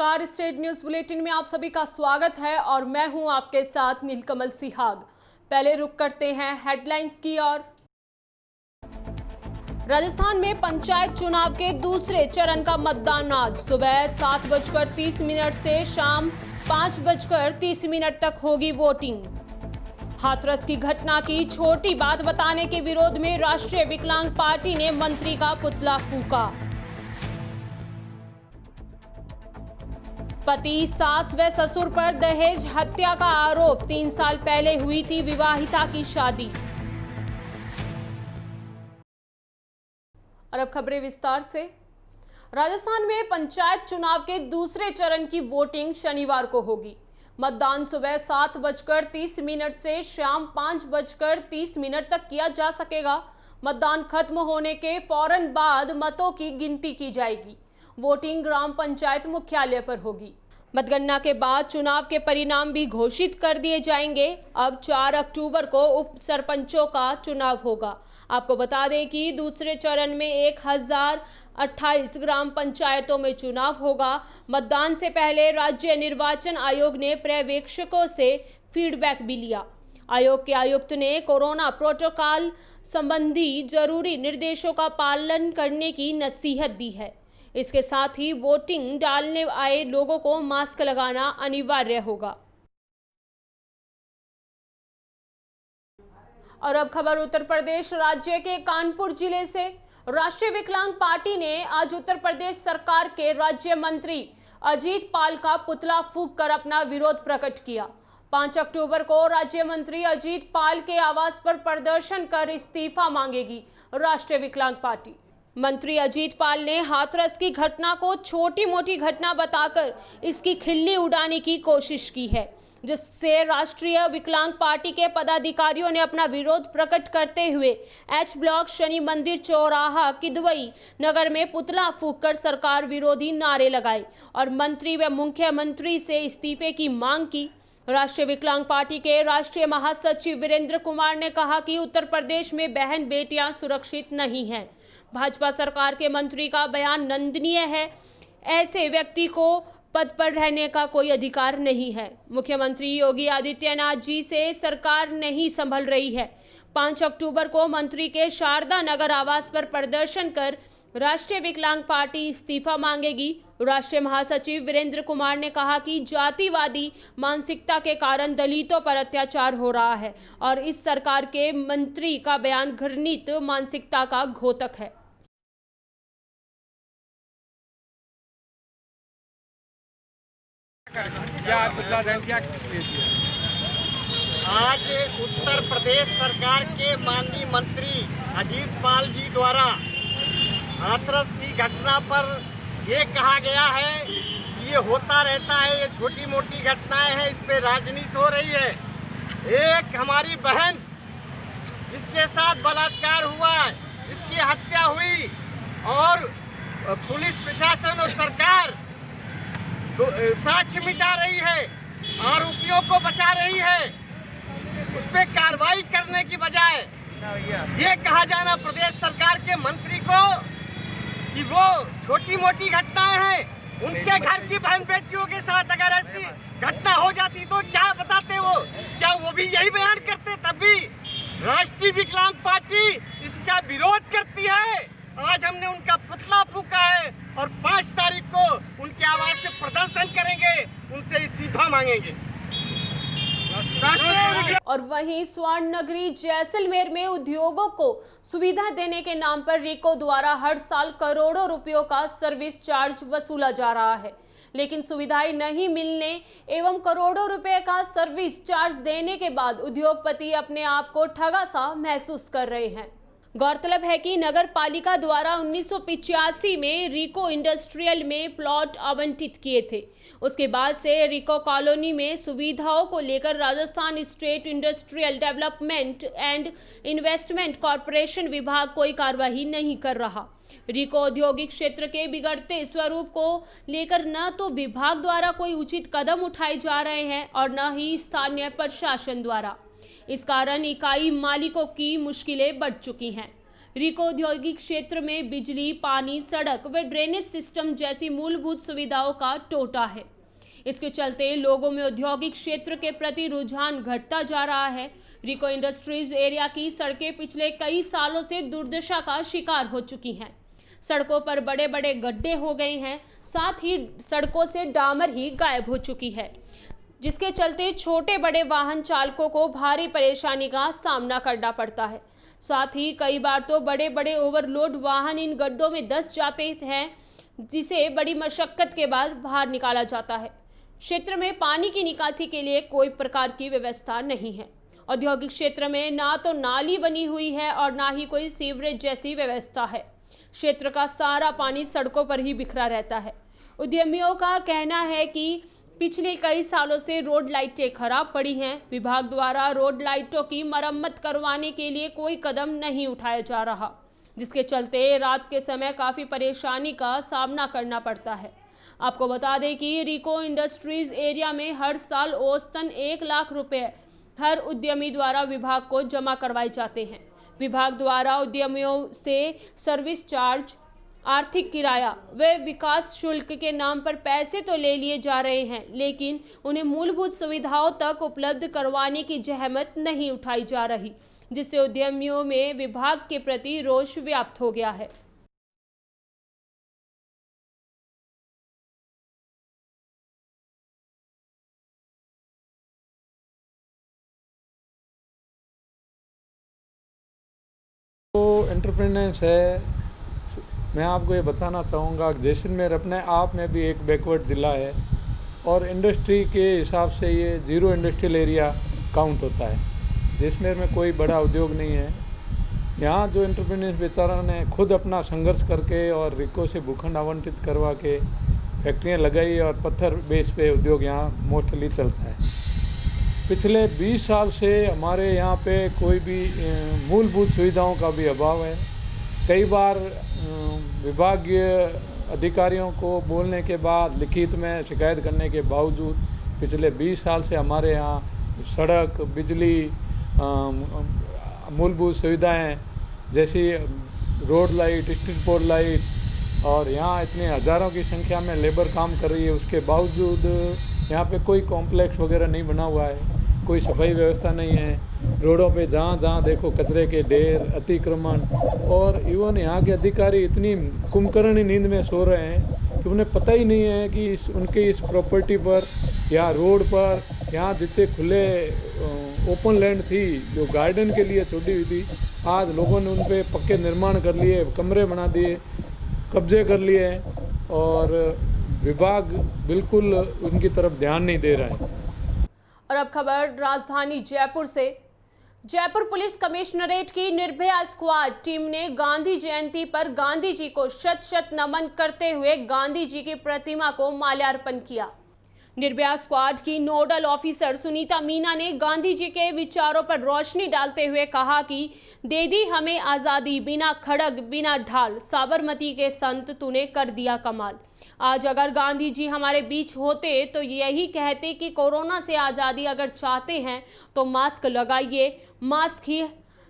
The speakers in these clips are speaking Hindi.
नमस्कार, स्टेट न्यूज बुलेटिन में आप सभी का स्वागत है और मैं हूं आपके साथ नीलकमल सिहाग। पहले रुक करते हैं हेडलाइंस की ओर। राजस्थान में पंचायत चुनाव के दूसरे चरण का मतदान आज सुबह 7:30 से शाम 5:30 तक होगी वोटिंग। हाथरस की घटना की छोटी बात बताने के विरोध में राष्ट्रीय विकलांग पार्टी ने मंत्री का पुतला फूंका। पति, सास व ससुर पर दहेज हत्या का आरोप। 3 साल पहले हुई थी विवाहिता की शादी। और अब खबरें विस्तार से। राजस्थान में पंचायत चुनाव के दूसरे चरण की वोटिंग शनिवार को होगी। मतदान सुबह 7:30 से शाम 5:30 तक किया जा सकेगा। मतदान खत्म होने के फौरन बाद मतों की गिनती की जाएगी। वोटिंग ग्राम पंचायत मुख्यालय पर होगी। मतगणना के बाद चुनाव के परिणाम भी घोषित कर दिए जाएंगे। अब 4 अक्टूबर को उप सरपंचों का चुनाव होगा। आपको बता दें कि दूसरे चरण में 1028 ग्राम पंचायतों में चुनाव होगा। मतदान से पहले राज्य निर्वाचन आयोग ने पर्यवेक्षकों से फीडबैक भी लिया। आयोग के आयुक्त ने कोरोना प्रोटोकॉल संबंधी जरूरी निर्देशों का पालन करने की नसीहत दी है। इसके साथ ही वोटिंग डालने आए लोगों को मास्क लगाना अनिवार्य होगा। और अब खबर उत्तर प्रदेश राज्य के कानपुर जिले से। राष्ट्रीय विकलांग पार्टी ने आज उत्तर प्रदेश सरकार के राज्य मंत्री अजीत पाल का पुतला फूंक कर अपना विरोध प्रकट किया। 5 अक्टूबर को राज्य मंत्री अजीत पाल के आवास पर प्रदर्शन कर इस्तीफा मांगेगी राष्ट्रीय विकलांग पार्टी। मंत्री अजीत पाल ने हाथरस की घटना को छोटी मोटी घटना बताकर इसकी खिल्ली उड़ाने की कोशिश की है, जिससे राष्ट्रीय विकलांग पार्टी के पदाधिकारियों ने अपना विरोध प्रकट करते हुए एच ब्लॉक शनि मंदिर चौराहा किदवई नगर में पुतला फूंककर सरकार विरोधी नारे लगाए और मंत्री व मुख्यमंत्री से इस्तीफे की मांग की। राष्ट्रीय विकलांग पार्टी के राष्ट्रीय महासचिव वीरेंद्र कुमार ने कहा कि उत्तर प्रदेश में बहन बेटियां सुरक्षित नहीं हैं। भाजपा सरकार के मंत्री का बयान निंदनीय है। ऐसे व्यक्ति को पद पर रहने का कोई अधिकार नहीं है। मुख्यमंत्री योगी आदित्यनाथ जी से सरकार नहीं संभल रही है। 5 अक्टूबर को मंत्री के शारदा नगर आवास पर प्रदर्शन कर राष्ट्रीय विकलांग पार्टी इस्तीफा मांगेगी। राष्ट्रीय महासचिव वीरेंद्र कुमार ने कहा कि जातिवादी मानसिकता के कारण दलितों पर अत्याचार हो रहा है और इस सरकार के मंत्री का बयान घृणित मानसिकता का घोतक है। आज उत्तर प्रदेश सरकार के माननीय मंत्री अजीत पाल जी द्वारा हाथरस की घटना पर ये कहा गया है कि ये होता रहता है, ये छोटी मोटी घटनाएं हैं, इस पे राजनीति हो रही है। एक हमारी बहन जिसके साथ बलात्कार हुआ, जिसकी हत्या हुई और पुलिस प्रशासन और सरकार साक्ष्य मिटा रही है, आरोपियों को बचा रही है, उस पर कार्रवाई करने की बजाय ये कहा जाना प्रदेश सरकार के मंत्री को कि वो छोटी मोटी घटनाएं हैं, उनके घर की बहन बेटियों के साथ अगर ऐसी घटना हो जाती तो क्या बताते वो? क्या वो भी यही बयान करते? तब भी राष्ट्रीय विकलांग पार्टी इसका विरोध करती है। आज हमने उनका पुतला फूंका है और 5 तारीख को उनके आवास से प्रदर्शन करेंगे, उनसे इस्तीफा मांगेंगे। और वहीं स्वर्ण नगरी जैसलमेर में उद्योगों को सुविधा देने के नाम पर रिको द्वारा हर साल करोड़ों रुपयों का सर्विस चार्ज वसूला जा रहा है, लेकिन सुविधाएं नहीं मिलने एवं करोड़ों रुपए का सर्विस चार्ज देने के बाद उद्योगपति अपने आप को ठगा सा महसूस कर रहे हैं। गौरतलब है कि नगर पालिका द्वारा 1985 में रिको इंडस्ट्रियल में प्लॉट आवंटित किए थे। उसके बाद से रिको कॉलोनी में सुविधाओं को लेकर Rajasthan state industrial development and investment corporation विभाग कोई कार्रवाई नहीं कर रहा। रिको औद्योगिक क्षेत्र के बिगड़ते स्वरूप को लेकर न तो विभाग द्वारा कोई उचित कदम उठाए जा रहे हैं और न ही स्थानीय प्रशासन द्वारा। इस कारण इकाई मालिकों की मुश्किलें बढ़ चुकी हैं। रिको औद्योगिक क्षेत्र में बिजली, पानी, सड़क व ड्रेनेज सिस्टम जैसी मूलभूत सुविधाओं का टोटा है। इसके चलते लोगों में औद्योगिक क्षेत्र के प्रति रुझान घटता जा रहा है। रिको इंडस्ट्रीज एरिया की सड़कें पिछले कई सालों से दुर्दशा का शिकार हो चुकी हैं। सड़कों पर बड़े बड़े गड्ढे हो गए हैं, साथ ही सड़कों से डामर ही गायब हो चुकी है, जिसके चलते छोटे बड़े वाहन चालकों को भारी परेशानी का सामना करना पड़ता है। साथ ही कई बार तो बड़े बड़े ओवरलोड वाहन इन गड्ढों में धंस जाते हैं, जिसे बड़ी मशक्कत के बाद बाहर निकाला जाता है। क्षेत्र में पानी की निकासी के लिए कोई प्रकार की व्यवस्था नहीं है। औद्योगिक क्षेत्र में ना तो नाली बनी हुई है और ना ही कोई सीवरेज जैसी व्यवस्था है। क्षेत्र का सारा पानी सड़कों पर ही बिखरा रहता है। उद्यमियों का कहना है कि पिछले कई सालों से रोड लाइटें खराब पड़ी हैं। विभाग द्वारा रोड लाइटों की मरम्मत करवाने के लिए कोई कदम नहीं उठाया जा रहा, जिसके चलते रात के समय काफ़ी परेशानी का सामना करना पड़ता है। आपको बता दें कि रिको इंडस्ट्रीज एरिया में हर साल औसतन 1 लाख रुपए हर उद्यमी द्वारा विभाग को जमा करवाए जाते हैं। विभाग द्वारा उद्यमियों से सर्विस चार्ज, आर्थिक किराया व विकास शुल्क के नाम पर पैसे तो ले लिए जा रहे हैं, लेकिन उन्हें मूलभूत सुविधाओं तक उपलब्ध करवाने की जहमत नहीं उठाई जा रही, जिससे उद्यमियों में विभाग के प्रति रोष व्याप्त हो गया है। तो एंटरप्रेन्योर्स है, मैं आपको ये बताना चाहूँगा कि जैसलमेर अपने आप में भी एक बैकवर्ड ज़िला है और इंडस्ट्री के हिसाब से ये 0 इंडस्ट्रियल एरिया काउंट होता है। जैसलमेर में कोई बड़ा उद्योग नहीं है। यहाँ जो एंटरप्रेन्योर्स बेचारों ने खुद अपना संघर्ष करके और रिको से भूखंड आवंटित करवा के फैक्ट्रियाँ लगाई और पत्थर बेस पे उद्योग यहाँ मोस्टली चलता है। पिछले 20 साल से हमारे यहाँ पे कोई भी मूलभूत सुविधाओं का भी अभाव है। कई बार विभागीय अधिकारियों को बोलने के बाद, लिखित में शिकायत करने के बावजूद पिछले 20 साल से हमारे यहाँ सड़क, बिजली, मूलभूत सुविधाएं जैसी road light, street pole light और यहाँ इतने हज़ारों की संख्या में लेबर काम कर रही है, उसके बावजूद यहाँ पे कोई कॉम्प्लेक्स वगैरह नहीं बना हुआ है, कोई सफाई व्यवस्था नहीं है। रोडों पे जहाँ जहाँ देखो कचरे के ढेर, अतिक्रमण और इवन यहाँ के अधिकारी इतनी कुंभकर्णी नींद में सो रहे हैं कि उन्हें पता ही नहीं है कि उनके इस प्रॉपर्टी पर या रोड पर यहाँ जितने खुले ओपन लैंड थी जो गार्डन के लिए छोड़ी हुई थी, आज लोगों ने उन पर पक्के निर्माण कर लिए, कमरे बना दिए, कब्जे कर लिए और विभाग बिल्कुल उनकी तरफ ध्यान नहीं दे रहा है। और अब खबर राजधानी जयपुर से। जयपुर पुलिस कमिश्नरेट की निर्भया स्क्वाड टीम ने गांधी जयंती पर गांधी जी को शत शत नमन करते हुए गांधी जी की प्रतिमा को माल्यार्पण किया। निर्भया स्क्वाड की नोडल ऑफिसर सुनीता मीना ने गांधी जी के विचारों पर रोशनी डालते हुए कहा कि दे दी हमें आज़ादी, बिना खड़ग बिना ढाल, साबरमती के संत तूने कर दिया कमाल। आज अगर गांधी जी हमारे बीच होते तो यही कहते कि कोरोना से आज़ादी अगर चाहते हैं तो मास्क लगाइए, मास्क ही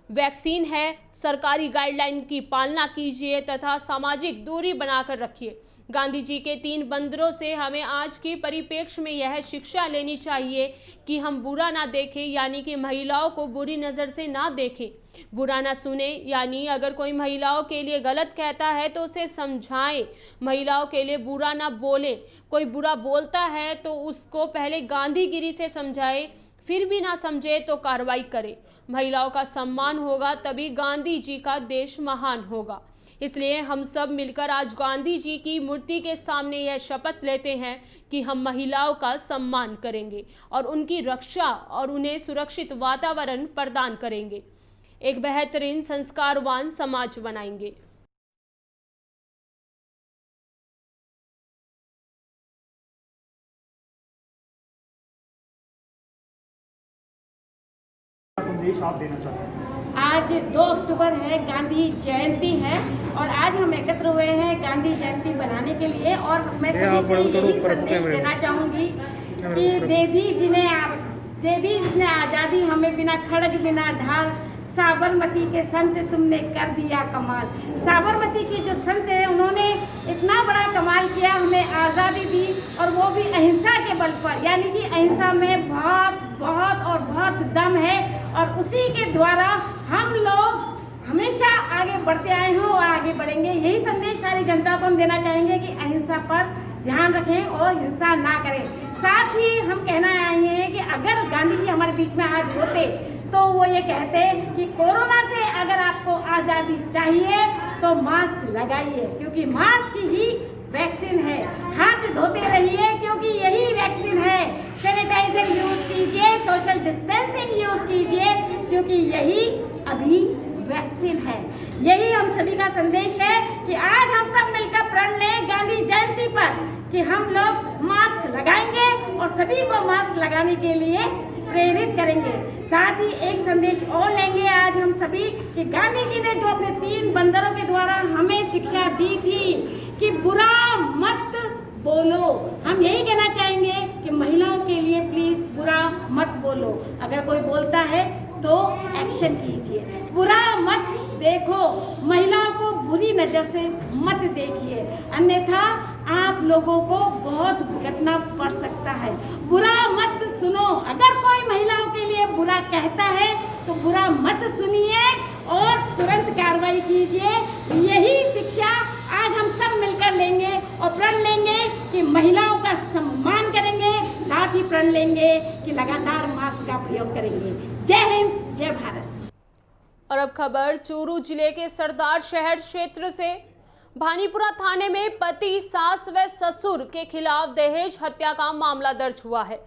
वैक्सीन है, सरकारी गाइडलाइन की पालना कीजिए तथा सामाजिक दूरी बनाकर रखिए। गांधी जी के 3 बंदरों से हमें आज की परिप्रेक्ष्य में यह शिक्षा लेनी चाहिए कि हम बुरा ना देखें, यानी कि महिलाओं को बुरी नज़र से ना देखें, बुरा ना सुने, यानी अगर कोई महिलाओं के लिए गलत कहता है तो उसे समझाएं, महिलाओं के लिए बुरा ना बोलें, कोई बुरा बोलता है तो उसको पहले गांधीगिरी से समझाएं, फिर भी ना समझे तो कार्रवाई करें। महिलाओं का सम्मान होगा तभी गांधी जी का देश महान होगा। इसलिए हम सब मिलकर आज गांधी जी की मूर्ति के सामने यह शपथ लेते हैं कि हम महिलाओं का सम्मान करेंगे और उनकी रक्षा और उन्हें सुरक्षित वातावरण प्रदान करेंगे, एक बेहतरीन संस्कारवान समाज बनाएंगे। संदेश आप देना चाहते हैं? आज 2 अक्टूबर है, गांधी जयंती है और आज हम एकत्र हुए हैं गांधी जयंती बनाने के लिए और मैं सभी से यही संदेश देना चाहूँगी कि दीदी जी ने आज़ादी हमें बिना खड़ग बिना ढाल, साबरमती के संत तुमने कर दिया कमाल। साबरमती के जो संत हैं उन्होंने इतना बड़ा कमाल किया, हमें आज़ादी दी, और वो भी अहिंसा के बल पर, यानी कि अहिंसा में बहुत बहुत और बहुत दम है, और उसी के द्वारा हम लोग हमेशा आगे बढ़ते आए हैं और आगे बढ़ेंगे। यही संदेश सारी जनता को हम देना चाहेंगे कि अहिंसा पर ध्यान रखें और हिंसा ना करें। साथ ही हम कहना आएंगे हैं कि अगर गांधी जी हमारे बीच में आज होते तो वो ये कहते कि कोरोना से अगर आपको आज़ादी चाहिए तो मास्क लगाइए, क्योंकि मास्क ही वैक्सीन है। हाथ धोते रहिए क्योंकि यही वैक्सीन है। सैनिटाइजर यूज़ कीजिए, सोशल डिस्टेंसिंग यूज़ कीजिए, क्योंकि यही अभी वैक्सीन है। यही हम सभी का संदेश है कि आज हम सब मिलकर प्रण लें गांधी जयंती पर कि हम लोग मास्क लगाएंगे और सभी को मास्क लगाने के लिए प्रेरित करेंगे। साथ ही एक संदेश और लेंगे आज हम सभी कि गांधी जी ने जो अपने 3 बंदरों के द्वारा हमें शिक्षा दी थी कि बुरा मत बोलो। हम यही कहना चाहेंगे कि महिलाओं के लिए प्लीज़ बुरा मत बोलो। अगर कोई बोलता है तो एक्शन कीजिए। बुरा मत देखो, महिलाओं को बुरी नज़र से मत देखिए, अन्यथा आप लोगों को बहुत भुगतना पड़ सकता है। बुरा मत सुनो, अगर कोई महिलाओं के लिए बुरा कहता है तो बुरा मत सुनिए और तुरंत कार्रवाई कीजिए। यही शिक्षा आज हम सब मिलकर लेंगे और प्रण लेंगे कि महिलाओं का सम्मान करेंगे, साथ ही प्रण लेंगे कि लगातार मास्क का प्रयोग करेंगे। जय हिंद, जय भारत। और अब खबर चूरू जिले के सरदार शहर क्षेत्र से। भानीपुरा थाने में पति, सास व ससुर के खिलाफ दहेज हत्या का मामला दर्ज हुआ है।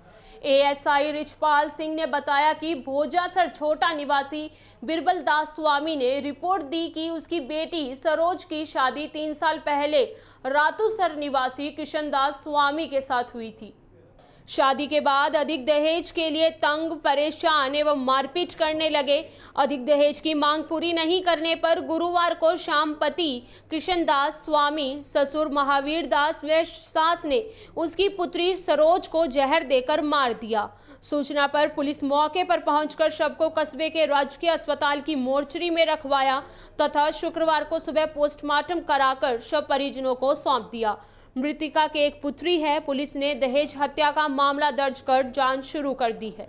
एएसआई रिचपाल सिंह ने बताया कि भोजासर छोटा निवासी बिरबल दास स्वामी ने रिपोर्ट दी कि उसकी बेटी सरोज की शादी 3 साल पहले रातूसर निवासी किशन दास स्वामी के साथ हुई थी। शादी के बाद अधिक दहेज के लिए तंग, परेशान एवं मारपीट करने लगे। अधिक दहेज की मांग पूरी नहीं करने पर गुरुवार को शाम पति किशन दास स्वामी, ससुर महावीर दास व सास ने उसकी पुत्री सरोज को जहर देकर मार दिया। सूचना पर पुलिस मौके पर पहुंचकर शव को कस्बे के राजकीय अस्पताल की मोर्चरी में रखवाया तथा शुक्रवार को सुबह पोस्टमार्टम कराकर शव परिजनों को सौंप दिया। मृतिका के एक पुत्री है। पुलिस ने दहेज हत्या का मामला दर्ज कर जांच शुरू कर दी है।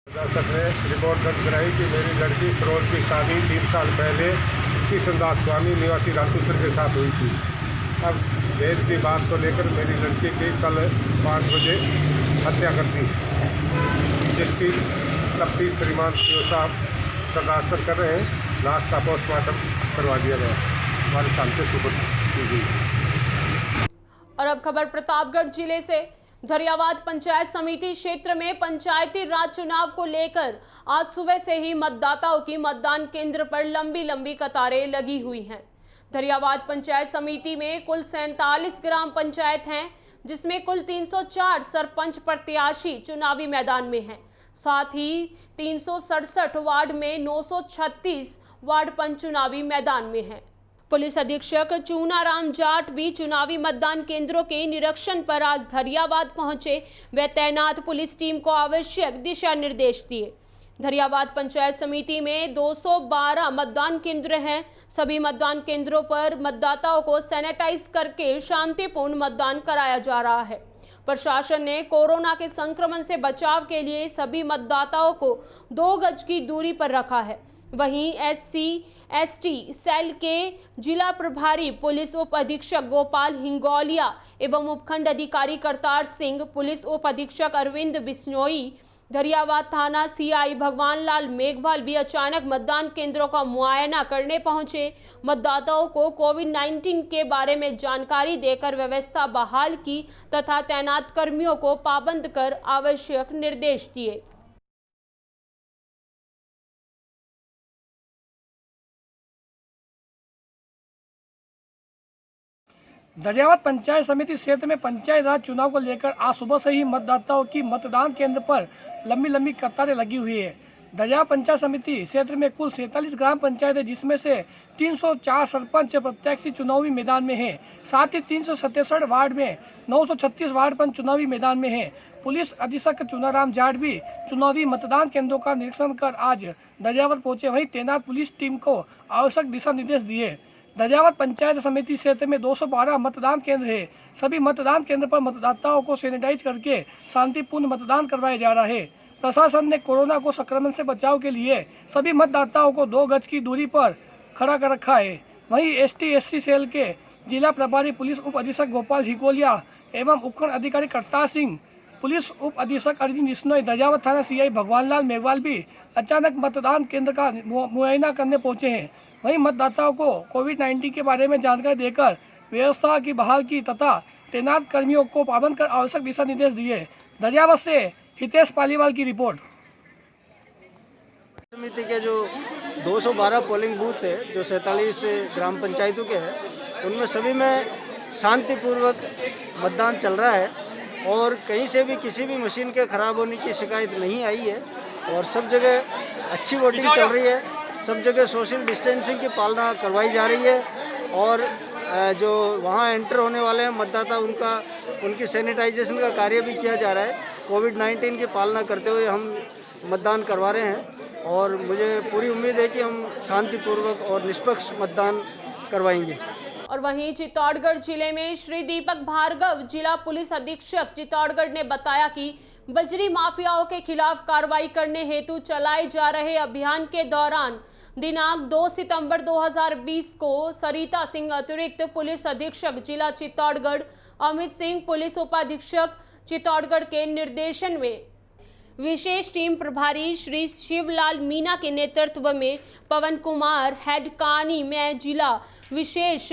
रिपोर्ट दर्ज कराई कि मेरी लड़की सरोज की शादी 3 साल पहले किशन दास स्वामी निवासी रातूसर के साथ हुई थी। अब दहेज की बात को लेकर मेरी लड़की की कल 5 बजे हत्या कर दी, जिसकी तफ्तीश श्रीमान सीओ साहब सरदार कर रहे हैं। लाश का पोस्टमार्टम करवा दिया गया, हमारे सामने सुपुर्द की गई। और अब खबर प्रतापगढ़ जिले से। धरियावाद पंचायत समिति क्षेत्र में पंचायती राज चुनाव को लेकर आज सुबह से ही मतदाताओं की मतदान केंद्र पर लंबी लंबी कतारें लगी हुई हैं। धरियावाद पंचायत समिति में कुल 47 ग्राम पंचायत हैं, जिसमें कुल 304 सरपंच प्रत्याशी चुनावी मैदान में हैं। साथ ही 367 वार्ड में 936 वार्ड पंच चुनावी मैदान में हैं। पुलिस अधीक्षक चूनाराम जाट भी चुनावी मतदान केंद्रों के निरीक्षण पर आज धरियावाद पहुंचे व तैनात पुलिस टीम को आवश्यक दिशा निर्देश दिए। धरियावाद पंचायत समिति में 212 मतदान केंद्र हैं। सभी मतदान केंद्रों पर मतदाताओं को सैनिटाइज करके शांतिपूर्ण मतदान कराया जा रहा है। प्रशासन ने कोरोना के संक्रमण से बचाव के लिए सभी मतदाताओं को 2 गज की दूरी पर रखा है। वहीं SC/ST सेल के जिला प्रभारी पुलिस उप अधीक्षक गोपाल हिंगोलिया एवं उपखंड अधिकारी करतार सिंह, पुलिस उप अधीक्षक अरविंद बिश्नोई, धरियावाद थाना CI भगवान लाल मेघवाल भी अचानक मतदान केंद्रों का मुआयना करने पहुंचे। मतदाताओं को कोविड-19 के बारे में जानकारी देकर व्यवस्था बहाल की तथा तैनात कर्मियों को पाबंद कर आवश्यक निर्देश दिए। धरियावाद पंचायत समिति क्षेत्र में पंचायत राज चुनाव को लेकर आज सुबह से ही मतदाताओं की मतदान केंद्र पर लंबी लंबी कतारें लगी हुई है। दजावत पंचायत समिति क्षेत्र में कुल 47 ग्राम पंचायत है, जिसमें से 304 सरपंच प्रत्याशी चुनावी मैदान में हैं। साथ ही 367 वार्ड में 936 वार्ड पंच चुनावी मैदान में हैं। पुलिस अधीक्षक चुनाराम जाट भी चुनावी मतदान केंद्रों का निरीक्षण कर आज दजावत पहुंचे। वहीं तैनात पुलिस टीम को आवश्यक दिशा निर्देश दिए। दजावत पंचायत समिति क्षेत्र में 212 मतदान केंद्र है। सभी मतदान केंद्र पर मतदाताओं को सैनिटाइज करके शांतिपूर्ण मतदान करवाया जा रहा है। प्रशासन ने कोरोना को संक्रमण से बचाव के लिए सभी मतदाताओं को 2 गज की दूरी पर खड़ा कर रखा है। वहीं ST/SC सेल के जिला प्रभारी पुलिस उप अधीक्षक गोपाल हिकोलिया एवं उपखंड अधिकारी करतार सिंह, पुलिस उप अधीक्षक अरविंद बिश्नोई, दजावत थाना CI भगवानलाल मेघवाल भी अचानक मतदान केंद्र का मुआयना करने पहुंचे हैं। वहीं मतदाताओं को कोविड-19 के बारे में जानकारी देकर व्यवस्था की बहाल की तथा तैनात कर्मियों को पाबंद कर आवश्यक दिशा निर्देश दिए। दजावत से हितेश पालीवाल की रिपोर्ट। समिति के जो 212 पोलिंग बूथ है, जो 47 ग्राम पंचायतों के हैं, उनमें सभी में शांतिपूर्वक मतदान चल रहा है और कहीं से भी किसी भी मशीन के खराब होने की शिकायत नहीं आई है और सब जगह अच्छी वोटिंग चल रही है। सब जगह सोशल डिस्टेंसिंग की पालना करवाई जा रही है और जो वहाँ एंटर होने वाले हैं मतदाता उनकी सैनिटाइजेशन का कार्य भी किया जा रहा है। कोविड-19 की पालना करते हुए हम मतदान करवा रहे हैं और मुझे पूरी उम्मीद है कि हम शांतिपूर्वक और निष्पक्ष मतदान करवाएंगे। और वहीं चित्तौड़गढ़ जिले में श्री दीपक भार्गव, जिला पुलिस अधीक्षक चित्तौड़गढ़, ने बताया कि बजरी माफियाओं के खिलाफ कार्रवाई करने हेतु चलाए जा रहे अभियान के दौरान दिनांक 2 सितंबर 2020 को सरिता सिंह अतिरिक्त पुलिस अधीक्षक जिला चित्तौड़गढ़, अमित सिंह पुलिस उपाधीक्षक चित्तौड़गढ़ के निर्देशन में विशेष टीम प्रभारी श्री शिवलाल मीना के नेतृत्व में पवन कुमार हेड कानी में जिला विशेष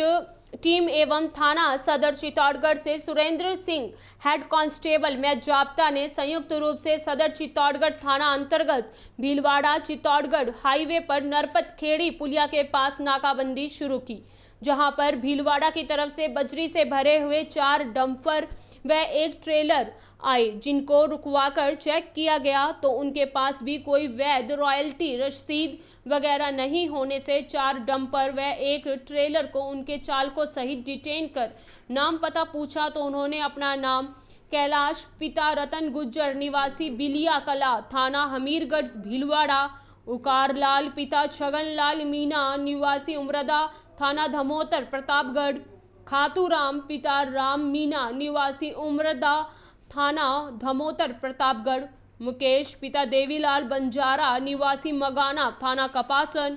टीम एवं थाना सदर चित्तौड़गढ़ से सुरेंद्र सिंह हेड कांस्टेबल में जाब्ता ने संयुक्त रूप से सदर चित्तौड़गढ़ थाना अंतर्गत भीलवाड़ा चित्तौड़गढ़ हाईवे पर नरपत खेड़ी पुलिया के पास नाकाबंदी शुरू की, जहां पर भीलवाड़ा की तरफ से बजरी से भरे हुए 4 डंपर व एक ट्रेलर आए, जिनको रुकवाकर चेक किया गया तो उनके पास भी कोई वैध रॉयल्टी रसीद वगैरह नहीं होने से 4 डंपर व एक ट्रेलर को उनके चालकों सहित डिटेन कर नाम पता पूछा तो उन्होंने अपना नाम कैलाश पिता रतन गुज्जर निवासी बिलिया कला थाना हमीरगढ़ भीलवाड़ा, उकारलाल पिता छगनलाल मीना निवासी उमरदा थाना धमोतर प्रतापगढ़, खातूराम पिता राम मीना निवासी उमरदा थाना धमोतर प्रतापगढ़, मुकेश पिता देवीलाल बंजारा निवासी मगाना थाना कपासन,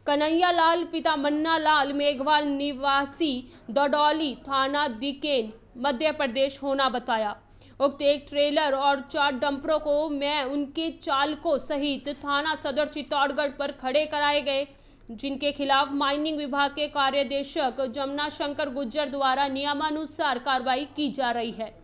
कन्हैया लाल पिता मन्ना लाल मेघवाल निवासी दडौली थाना दिकेन मध्य प्रदेश होना बताया। उक्त एक ट्रेलर और 4 डंपरों को मैं उनके चालकों सहित थाना सदर चित्तौड़गढ़ पर खड़े कराए गए, जिनके खिलाफ माइनिंग विभाग के कार्यदेशक जमुना शंकर गुज्जर द्वारा नियमानुसार कार्रवाई की जा रही है।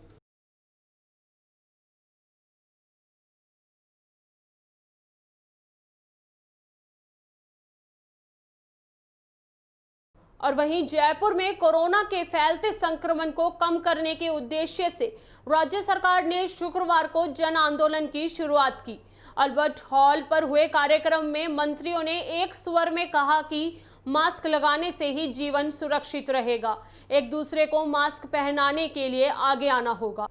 और वहीं जयपुर में कोरोना के फैलते संक्रमण को कम करने के उद्देश्य से राज्य सरकार ने शुक्रवार को जन आंदोलन की शुरुआत की। अल्बर्ट हॉल पर हुए कार्यक्रम में मंत्रियों ने एक स्वर में कहा कि मास्क लगाने से ही जीवन सुरक्षित रहेगा, एक दूसरे को मास्क पहनाने के लिए आगे आना होगा।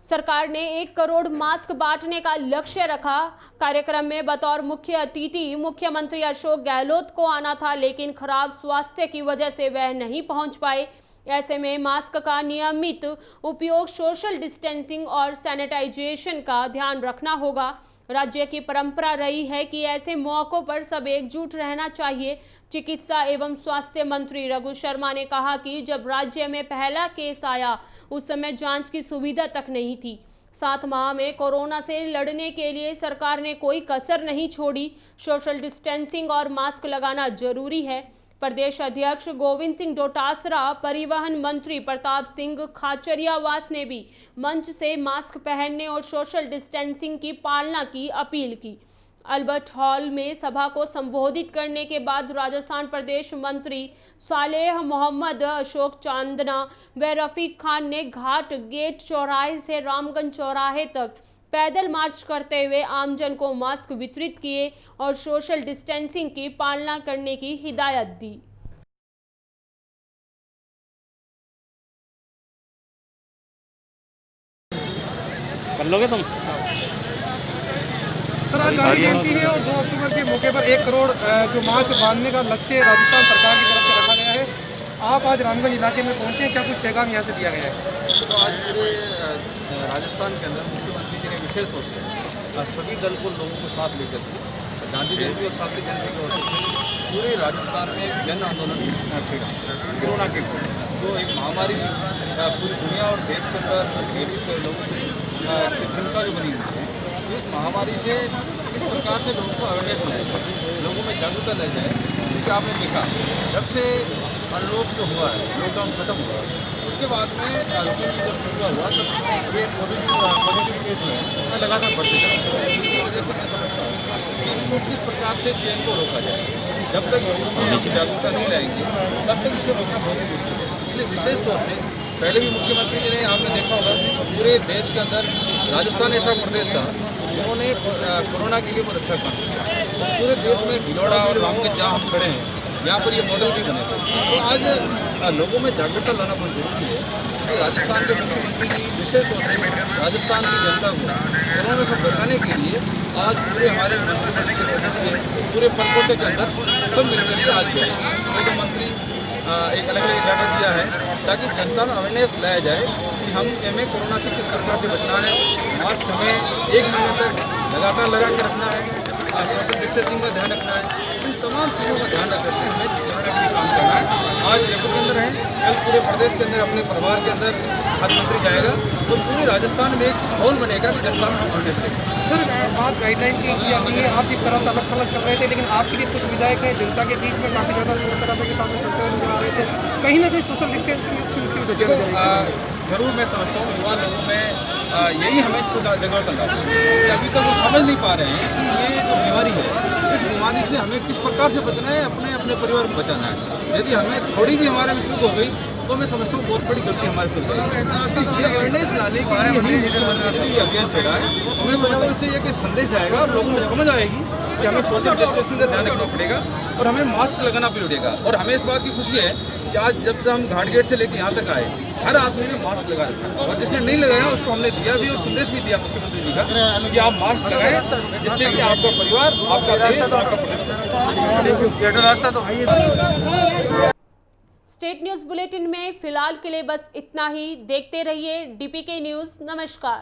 सरकार ने 1 करोड़ मास्क बांटने का लक्ष्य रखा। कार्यक्रम में बतौर मुख्य अतिथि मुख्यमंत्री अशोक गहलोत को आना था, लेकिन खराब स्वास्थ्य की वजह से वह नहीं पहुंच पाए। ऐसे में मास्क का नियमित उपयोग, सोशल डिस्टेंसिंग और सैनिटाइजेशन का ध्यान रखना होगा। राज्य की परंपरा रही है कि ऐसे मौकों पर सब एकजुट रहना चाहिए। चिकित्सा एवं स्वास्थ्य मंत्री रघु शर्मा ने कहा कि जब राज्य में पहला केस आया उस समय जांच की सुविधा तक नहीं थी। 7 माह में कोरोना से लड़ने के लिए सरकार ने कोई कसर नहीं छोड़ी। सोशल डिस्टेंसिंग और मास्क लगाना जरूरी है। प्रदेश अध्यक्ष गोविंद सिंह डोटासरा, परिवहन मंत्री प्रताप सिंह खाचरियावास ने भी मंच से मास्क पहनने और सोशल डिस्टेंसिंग की पालना की अपील की। अल्बर्ट हॉल में सभा को संबोधित करने के बाद राजस्थान प्रदेश मंत्री सालेह मोहम्मद, अशोक चांदना व रफीक खान ने घाट गेट चौराहे से रामगंज चौराहे तक पैदल मार्च करते हुए आमजन को मास्क वितरित किए और सोशल डिस्टेंसिंग की पालना करने की हिदायत दी। कर लोगे तुम? सर, आज गांधी जयंती है और 2 अक्टूबर के मौके पर 1 करोड़ जो मास्क बांधने का लक्ष्य राजस्थान सरकार की तरफ से रखा गया है। आप आज रामगंज इलाके में पहुंचे, क्या कुछ पैगाम यहाँ से दिया गया है? तो आज पूरे राजस्थान के अंदर मुख्यमंत्री जी ने विशेष तौर से सभी दल को लोगों को साथ लेकर गांधी जयंती और शास्त्री जयंती के अवसर पर पूरे राजस्थान में जन आंदोलन छेड़ा कोरोना के लिए, जो एक महामारी पूरी दुनिया और देश के अंदर प्रेरित लोगों की चिंता जो बनी हुई है, इस महामारी से इस प्रकार से लोगों को अवेयरनेस लाया जाए, लोगों में जागरूकता लाई जाए। क्योंकि आपने देखा जब से अनलॉक जो हुआ है, लॉकडाउन खत्म हुआ, उसके बाद में लॉकडाउन जब शुरू हुआ तब ये पॉजिटिव केस है लगातार बढ़ते जा रहे हैं। इसकी वजह से मैं समझता हूँ कि इसको किस प्रकार से चेन को रोका जाए। जब तक लोगों में हम जागरूकता नहीं लाएंगे तब तक इसे रोकना बहुत ही मुश्किल है। इसलिए विशेष तौर से पहले भी मुख्यमंत्री जी ने, आपने देखा होगा, पूरे देश के अंदर राजस्थान ऐसा प्रदेश था जिन्होंने कोरोना के लिए बहुत अच्छा काम किया। तो पूरे देश में भिलौड़ा और रामगंज जहाँ हम खड़े हैं, यहाँ पर ये मॉडल भी बने थे। तो आज लोगों में जागरूकता लाना बहुत जरूरी है। इसलिए राजस्थान के मुख्यमंत्री जी विशेष तौर से राजस्थान की जनता को कोरोना से बचाने के लिए आज पूरे हमारे मंत्रिमंडल के सदस्य पूरे परकोटे के अंदर सब मिलकर के आज गए। मुख्यमंत्री एक अलग अलग इलाका दिया है ताकि जनता में अवेयरनेस लाया जाए कि हमें कोरोना से किस प्रकार से बचना है। मास्क हमें 1 महीने तक लगातार लगा के रखना है, सोशल डिस्टेंसिंग का ध्यान रखना है। इन तमाम चीज़ों का ध्यान रख करके हमें जनता के लिए काम करना है। आज जयपुर के अंदर है, कल पूरे प्रदेश के अंदर अपने परिवार के अंदर मुख्यमंत्री जाएगा तो पूरे राजस्थान में एक माहौल बनेगा कि जनता में अवेयरनेस लेगा। सर, बात गाइडलाइन की आती है, आप इस तरह से अलग थलग कर रहे थे, लेकिन आपके लिए कुछ विधायक हैं जनता के बीच में काफ़ी ज़्यादा के साथ चलते हुए नजर आ रहे थे। कहीं ना कहीं सोशल डिस्टेंसिंग जरूर मैं समझता हूँ युवा लोगों में यही हमें जागरूकता लाना है। अभी तक वो समझ नहीं पा रहे हैं कि ये जो बीमारी है, इस बीमारी से हमें किस प्रकार से बचना है, अपने अपने परिवार को बचाना है। यदि हमें थोड़ी भी हमारे में चूक हो गई तो मैं समझता हूँ बहुत बड़ी गलती हमारे से हो जाएगी। ये अवेयरनेस लाने के लिए ही मुख्यमंत्री ने ये अभियान छेड़ा है। तो मैं समझता हूँ इससे ये कि संदेश आएगा और लोगों को समझ आएगी कि हमें सोशल डिस्टेंसिंग का ध्यान रखना पड़ेगा और हमें मास्क लगाना पड़ेगा। और हमें इस बात की खुशी है कि आज जब से हम घाट गेट से लेकर यहाँ तक आए, हर आदमी ने मास्क लगाया और जिसने नहीं लगाया उसको हमने दिया भी और संदेश भी दिया मुख्यमंत्री जी का कि आप मास्क लगाएं, जिससे कि आपका परिवार, आपका देश, आपका प्रदेश। स्टेट न्यूज बुलेटिन में फिलहाल के लिए बस इतना ही। देखते रहिए DPK न्यूज। नमस्कार।